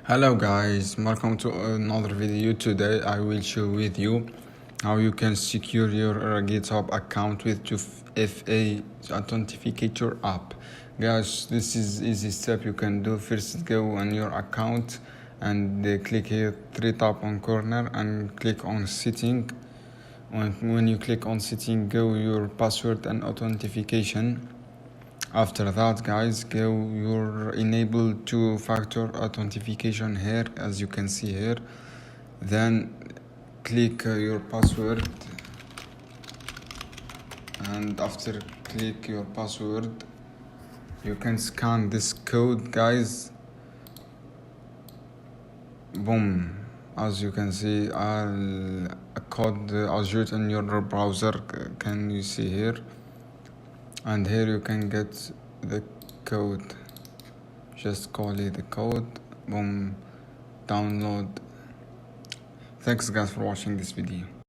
Hello guys, welcome to another video. Today I will show with you how you can secure your GitHub account with 2FA Authenticator app. Guys, this is easy step you can do. First, go on your account and click here, tap on corner and click on setting. When you click on setting, go your password and authentication. After that, guys, go your enable two-factor authentication here, as you can see here. Then click your password, and after click your password, you can scan this code, guys. Boom, as you can see, a code issued in your browser. Can you see here? And here you can get the code. Just copy the code, boom, download. Thanks guys for watching this video.